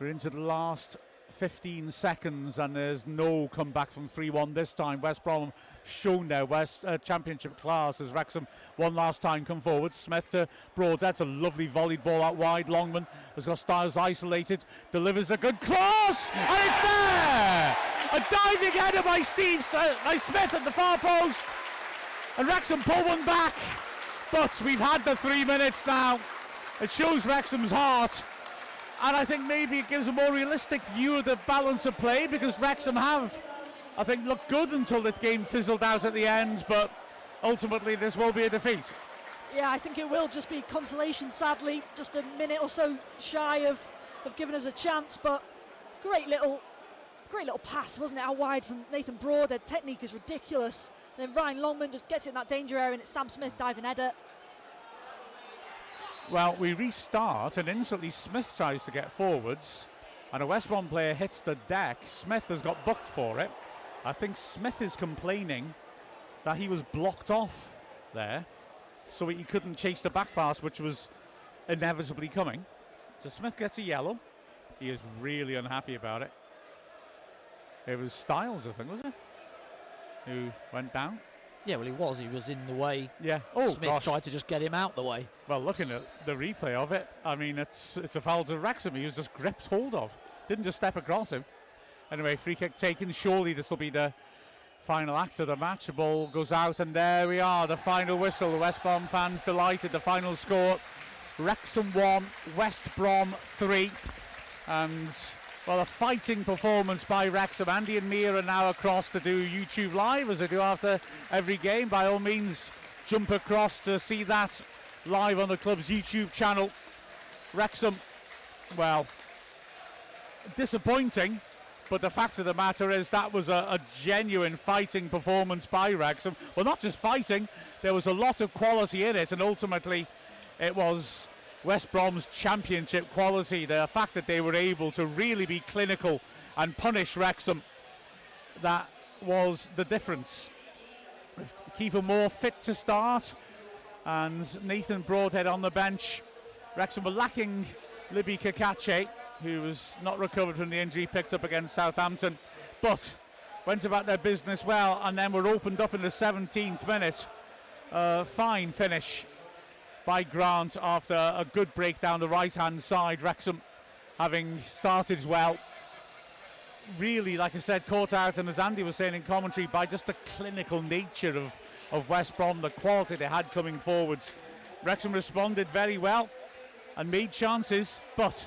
We're into the last 15 seconds and there's no comeback from 3-1 this time. West Brom shown their championship class as Wrexham one last time come forward. Smith to Broad. That's a lovely volleyed ball out wide. Longman has got Styles isolated, delivers a good cross, and it's there! A diving header by Smith at the far post, and Wrexham pull one back. But we've had the 3 minutes now. It shows Wrexham's heart. And I think maybe it gives a more realistic view of the balance of play, because Wrexham have, I think, looked good until the game fizzled out at the end, but ultimately this will be a defeat. Yeah, I think it will just be consolation, sadly. Just a minute or so shy of giving us a chance, but great little pass, wasn't it, out wide from Nathan Broad. Their technique is ridiculous. And then Ryan Longman just gets in that danger area, and it's Sam Smith diving header. Well, we restart and instantly Smith tries to get forwards and a West Brom player hits the deck. Smith has got booked for it. I think Smith is complaining that he was blocked off there, so he couldn't chase the back pass, which was inevitably coming. So Smith gets a yellow. He is really unhappy about it. It was Styles, I think, was it, who went down? Yeah, well, he was in the way. Yeah. Smith tried to just get him out the way. Well, looking at the replay of it, I mean, it's a foul to Wrexham. He was just gripped hold of. Didn't just step across him. Anyway, free kick taken. Surely this will be the final act of the match. The ball goes out, and there we are. The final whistle. The West Brom fans delighted. The final score: Wrexham 1, West Brom 3. And well, a fighting performance by Wrexham. Andy and Mia are now across to do YouTube Live, as they do after every game. By all means, jump across to see that live on the club's YouTube channel. Wrexham, well, disappointing, but the fact of the matter is that was a genuine fighting performance by Wrexham. Well, not just fighting, there was a lot of quality in it, and ultimately it was West Brom's championship quality, the fact that they were able to really be clinical and punish Wrexham, that was the difference. With Kiefer Moore fit to start and Nathan Broadhead on the bench, Wrexham were lacking Libby Kakache, who was not recovered from the injury picked up against Southampton, but went about their business well, and then were opened up in the 17th minute. Fine finish by Grant after a good break down the right-hand side. Wrexham having started well, really, like I said, caught out, and as Andy was saying in commentary, by just the clinical nature of West Brom, the quality they had coming forwards. Wrexham responded very well and made chances, but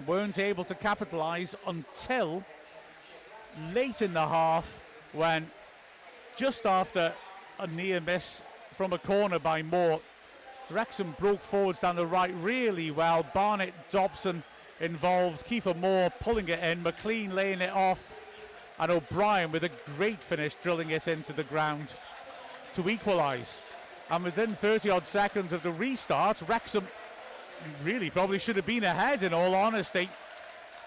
weren't able to capitalise until late in the half, when just after a near miss from a corner by Moore, Wrexham broke forwards down the right really well. Barnett, Dobson involved, Kiefer Moore pulling it in, McLean laying it off, and O'Brien with a great finish drilling it into the ground to equalise. And within 30 odd seconds of the restart, Wrexham really probably should have been ahead, in all honesty.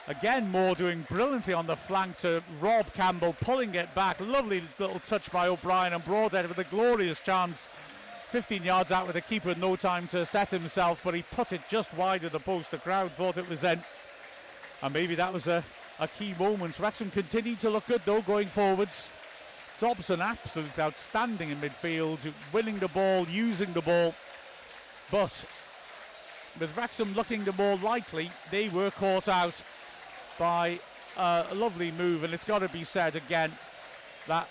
Again, Moore doing brilliantly on the flank to Rob Campbell, pulling it back. Lovely little touch by O'Brien, and Broadhead with a glorious chance. 15 yards out with the keeper with no time to set himself, but he put it just wide of the post. The crowd thought it was in, and maybe that was a key moment. Wrexham continued to look good though going forwards. Dobson absolutely outstanding in midfield, winning the ball, using the ball, but with Wrexham looking the more likely, they were caught out by a lovely move. And it's got to be said again that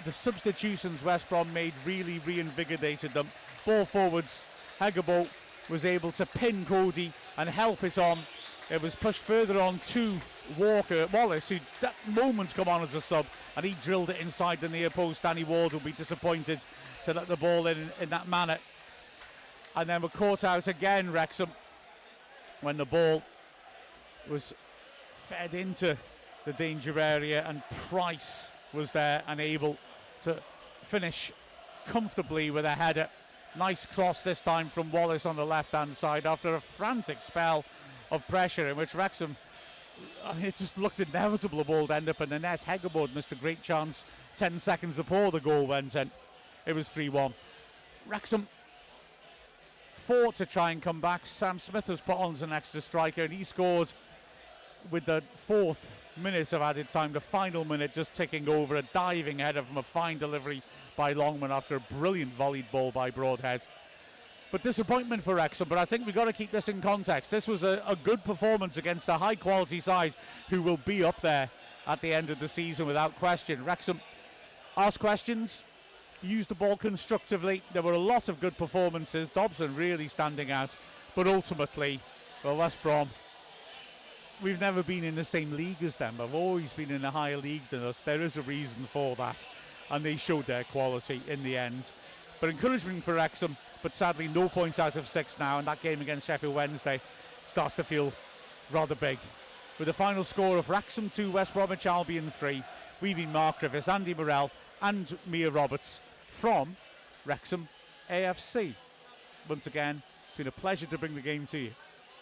the substitutions West Brom made really reinvigorated them. Ball forwards, Hegebo was able to pin Cody and help it on. It was pushed further on to Wallace, who'd that moment come on as a sub, and he drilled it inside the near post. Danny Ward will be disappointed to let the ball in that manner. And then we're caught out again, Wrexham, when the ball was fed into the danger area, and Price was there and able to finish comfortably with a header. Nice cross this time from Wallace on the left-hand side after a frantic spell of pressure in which Wrexham, I mean, it just looked inevitable the ball to end up in the net. Hegebo missed a great chance 10 seconds before the goal went in. It was 3-1. Wrexham fought to try and come back. Sam Smith was put on as an extra striker, and he scored with the 4th minute of added time, the final minute just ticking over, a diving header from a fine delivery by Longman after a brilliant volleyed ball by Broadhead. But disappointment for Wrexham, but I think we've got to keep this in context. This was a good performance against a high quality side who will be up there at the end of the season without question. Wrexham asked questions, used the ball constructively. There were a lot of good performances, Dobson really standing out, but ultimately, well, West Brom, we've never been in the same league as them. I've always been in a higher league than us. There is a reason for that, and they showed their quality in the end. But encouragement for Wrexham, but sadly no points out of 6 now, and that game against Sheffield Wednesday starts to feel rather big. With the final score of Wrexham 2, West Bromwich Albion 3, we've been Mark Griffiths, Andy Morrell and Mia Roberts from Wrexham AFC. Once again, it's been a pleasure to bring the game to you.